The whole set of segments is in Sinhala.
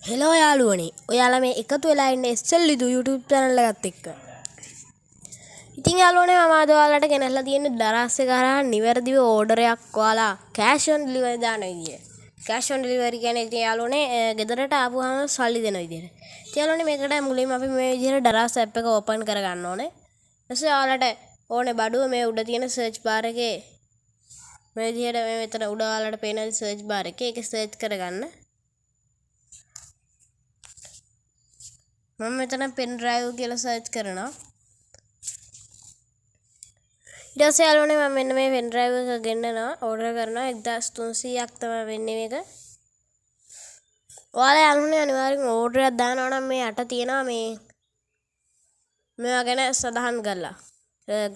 හෙලෝ යාළුවනේ ඔයාලා මේ එකතු වෙලා ඉන්නේ SLලිදු YouTube channel එකත් එක්ක. ඉතින් යාළුවනේ මම අද ඔයාලට ගෙනල්ලා තියෙන්නේ දරස් එක හරහා නිවැරදිව ඕඩර් එකක් ඔයාලා cash on delivery දාන විදිය. cash on delivery කියන්නේ ඉතින් යාළුවනේ ගෙදරට ආපුවාම සල්ලි දෙන විදියට. ඉතින් යාළුවනේ මේකට මුලින්ම අපි මේ විදියට දරස් app එක open කරගන්න ඕනේ. ඊපස්සේ ඔයාලට ඕනේ බඩුව මේ උඩ තියෙන search bar එකේ මේ විදියට මේ මෙතන උඩ ඔයාලට පේන search bar එකේ ඒක search කරගන්න. මම මෙතන pen drive කියලා සර්ච් කරනවා. ඊට පස්සේ යාළුවනේ මම මෙන්න මේ pen drive එක ගෙන්නනවා ඕඩර් කරනවා 1300ක් තමයි වෙන්නේ මේක. ඔයාලා යාළුවනේ අනිවාර්යෙන් ඕඩර් එකක් දානවා නම් මේ යට තියෙනවා මේවා ගැන සඳහන් කරලා.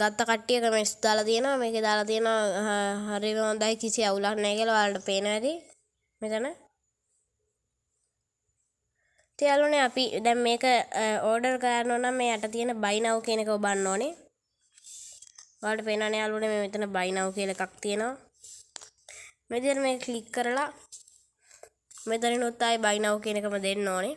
ගත්ත කට්ටිය කමෙන්ට්ස් දාලා තියෙනවා මේකේ දාලා තියෙනවා හරිම හොඳයි කිසි අවුලක් නැහැ කියලා ඔයාලට පේනවා ඇති මෙතන. යාළුවනේ අපි දැන් මේක ඕඩර් කරනවා නම් මේ යට තියෙන buy now කියන එක ඔබන්න ඕනේ. ඔයාලට පේනවනේ යාළුවනේ මේ මෙතන buy now කියලා එකක් තියෙනවා. මේ විදිහට මේක ක්ලික් කරලා මෙතනිනුත් ආයි buy now කියන එකම දෙන්න ඕනේ.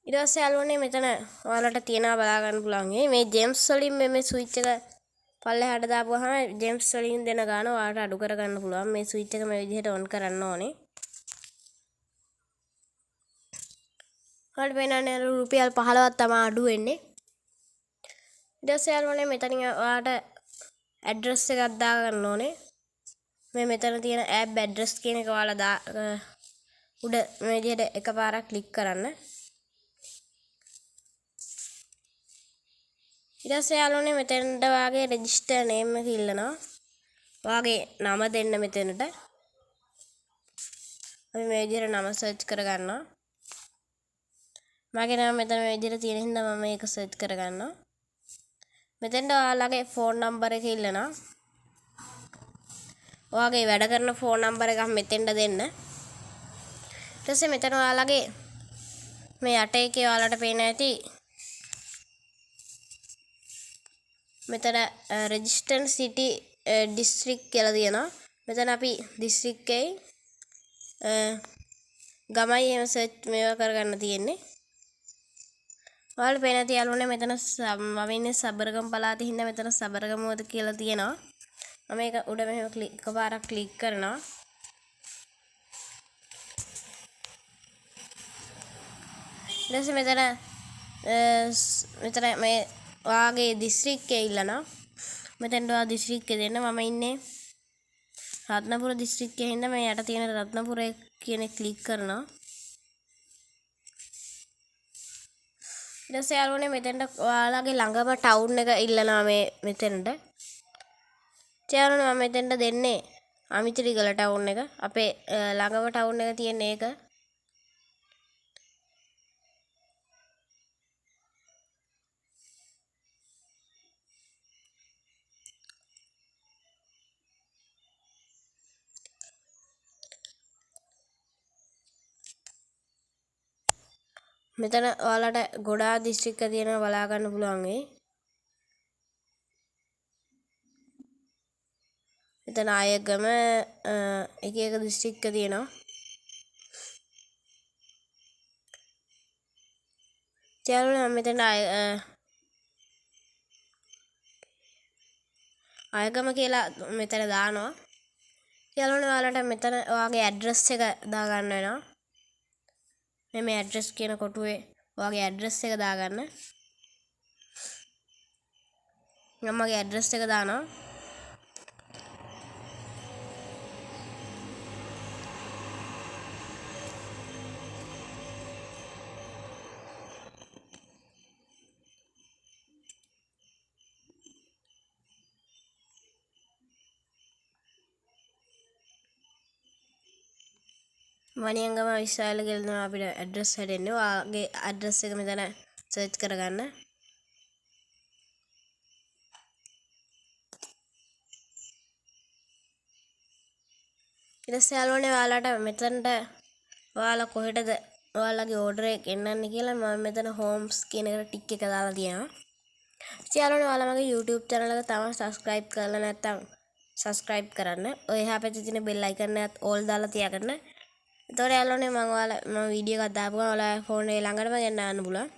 ඊට පස්සේ යාළුවනේ මෙතන ඔයාලට තියනවා බලා ගන්න පුළුවන් මේ ජේම්ස් වලින් මේ ස්විච් එක පල්ලෙහාට දාපුවාම ජේම්ස් වලින් දෙන ගාන ඔයාලට අඩු කර ගන්න පුළුවන්. මේ ස්විච් එක මේ විදිහට ඔන් කරන්න ඕනේ. ඔයාලට පේනවනේ රුපියල් 15ක් තමයි අඩු වෙන්නේ. ඊට පස්සේ යාළුවනේ මෙතනින් ඔයාලට ඇඩ්‍රස් එකක් දා ගන්න ඕනේ. මේ මෙතන තියෙන app address කියන එක ඔයාලා උඩ මේ විදිහට එකපාරක් ක්ලික් කරන්න. ඊට පස්සේ යාළුවනේ මෙතනට වාගේ register name එක ඉල්ලනවා. වාගේ නම දෙන්න මෙතනට. අපි මේ විදිහට නම search කරගන්නවා. මගේ නම මෙතන මේ විදිහට තියෙන හින්දා මම මේක search කරගන්නවා. මෙතෙන්ට ඔයාලගේ phone number එක ඉල්ලනවා. ඔයාගේ වැඩ කරන phone number එකක් මෙතෙන්ට දෙන්න. ඊට පස්සේ මෙතන ඔයාලගේ මේ යට එකේ ඔයාලට පේන ඇති මෙතන registered city district කියලා තියෙනවා. මෙතන අපි district එකේ ගමයි එහෙම search මේවා කරගන්න තියෙන්නේ. ඔයාලට පේන ඇති යාළුවනේ මෙතන මම ඉන්නේ සබරගම පළාතේ හින්දා මෙතන සබරගමුවද කියලා තියෙනවා. මම මේක උඩ මෙහෙම එකපාරක් ක්ලික් කරනවා. ඊට පස්සේ මෙතන මේ ඔයාගේ දිස්ත්‍රික් එක ඉල්ලනවා. මෙතෙන්ට ඔයා දිස්ත්‍රික් එක දෙන්න. මම ඉන්නේ රත්නපුර දිස්ත්‍රික් එකේ හින්දා මේ යට තියෙන රත්නපුර කියන එක ක්ලික් කරනවා. ඊට පස්සේ යාළුවනේ මෙතෙන්ට ඔයාලගේ ළඟම ටවුන් එක ඉල්ලනවා මේ මෙතෙන්ට. යාළුවනේ මම මෙතෙන්ට දෙන්නේ අමිතිරිගල ටවුන් එක. අපේ ළඟම ටවුන් එක තියෙන එක. මෙතන ඔයාලට ගොඩාක් දිස්ත්‍රික්ක තියෙනවා බලා ගන්න පුළුවන් වෙයි. මෙතන ආයගම එක එක දිස්ත්‍රික්ක තියෙනවා. යාළුවනේ මම මෙතන ආයගම කියලා මෙතන දානවා. යාළුවනේ ඔයාලට මෙතන ඔයාගේ ඇඩ්‍රස් එක දා ගන්න වෙනවා. මේ ඇඩ්‍රස් කියන කොටුවේ ඔයාගේ ඇඩ්‍රස් එක දාගන්න. මම මගේ ඇඩ්‍රස් එක දානවා. වනියංගම විශාල කියලා තමයි අපිට ඇඩ්‍රස් හැදෙන්නේ. ඔයාගේ ඇඩ්‍රස් එක මෙතන සර්ච් කරගන්න. ඊට පස්සේ යාළුවනේ ඔයාලට මෙතනට ඔයාලා කොහෙටද ඔයාලගේ ඕඩර් එක එන්නන්නේ කියලා මම මෙතන homes කියන එකට ටික් එක දාලා තියෙනවා. ඉතින් යාළුවනේ ඔයාලා මගේ YouTube channel එක තාම subscribe කරලා නැත්නම් subscribe කරන්න. ඔය එහා පැත්තේ තියෙන bell icon එකත් all දාලා තියාගන්න. එතකොට යාළුවනේ මම වීඩියෝ එකක් දාපුවම ඔයාලා ෆෝන් එක ළඟටම ගෙන්න ගන්න පුළුවන්.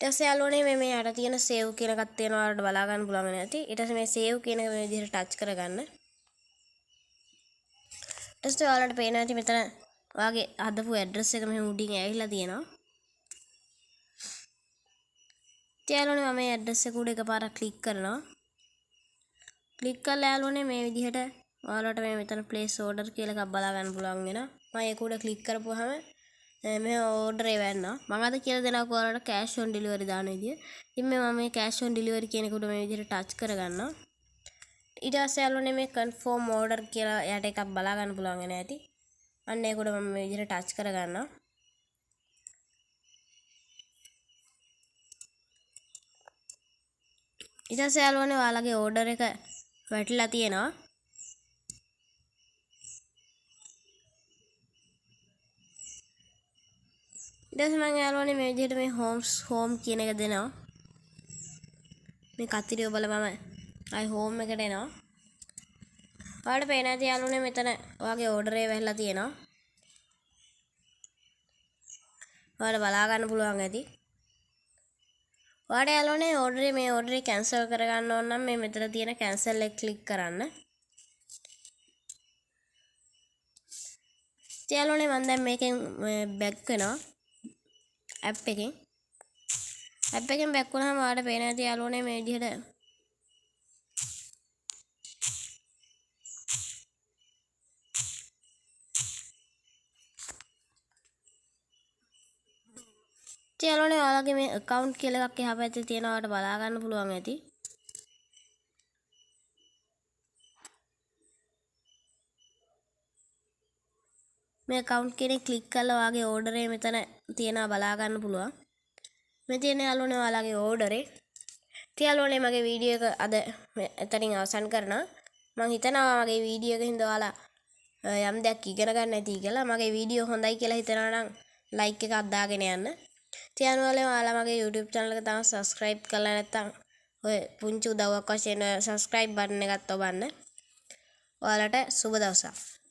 ඊට පස්සේ යාළුවනේ මේ යට තියෙන save කියන එකක් තියෙනවා ඔයාලට බලා ගන්න පුළුවන් නැති. ඊට පස්සේ මේ save කියන එක මේ විදිහට touch කරගන්න. ඊට පස්සේ ඔයාලට පේනවා ඇති මෙතන ඔයාගේ හදපු address එක මෙහෙම උඩින් ඇවිල්ලා තියෙනවා. යාළුවනේ මම මේ address එක උඩ එකපාරක් click කරනවා. click කරලා යාළුවනේ මේ විදිහට ඔයාලට මේ මෙතන place order කියලා එකක් බලා ගන්න පුළුවන් වෙනවා. මම ඒක උඩ click කරපුවාම මේ order එක වෙන්නවා. මම අද කියලා දෙනවා ඔයාලට cash on delivery දාන විදිය. ඉතින් මම මේ cash on delivery කියන එක උඩ මේ විදිහට touch කරගන්නවා. ඊට පස්සේ යාළුවනේ මේ confirm order කියලා යට එකක් බලා ගන්න පුළුවන් වෙන ඇති. අන්න ඒක උඩ මම මේ විදිහට touch කරගන්නවා. ඊට පස්සේ යාළුවනේ ඔයාලගේ order එක වැටිලා තියෙනවා. ඊට පස්සේ මම යාළුවනේ මේ විදිහට මේ home කියන එක දෙනවා. මේ කතිරිය බලපම ආයි home එකට එනවා. ඔයාලට පේන ඇති යාළුවනේ මෙතන ඔයාගේ order එක වැහිලා තියෙනවා. ඔයාලට බලා ගන්න පුළුවන් ඇති. ඔයාලට යාළුවනේ order එක cancel කරගන්න ඕන නම් මේ මෙතන තියෙන cancel එක click කරන්න. යාළුවනේ මම දැන් මේකෙන් back වෙනවා. app එකෙන් back වුණාම ඔයාලට පේන ඇති යාළුවනේ මේ විදිහට යාළුවනේ ඔයාලගේ මේ account කියලා එකක් එහා පැත්තේ තියෙනවා ඔයාලට බලා ගන්න පුළුවන් ඇති. මේ account කියන එක click කරලා ඔයාගේ order එක මෙතන තියෙනවා බලා ගන්න පුළුවන්. මේ තියෙන යාළුවනේ ඔයාලගේ order එක. ඉතින් යාළුවනේ මගේ වීඩියෝ එක අද එතනින් අවසන් කරනවා. මම හිතනවා මගේ වීඩියෝ එකෙන් ඔයාලා යම් දෙයක් ඉගෙන ගන්න ඇති කියලා. මගේ වීඩියෝ හොඳයි කියලා හිතනවා නම් like එකක් දාගෙන යන්න. ඉතින් යාළුවනේ ඔයාලා මගේ YouTube channel එක තාම subscribe කරලා නැත්නම් ඔය පුංචි උදව්වක් වශයෙන් subscribe button එකත් ඔබන්න. ඔයාලට සුබ දවසක්.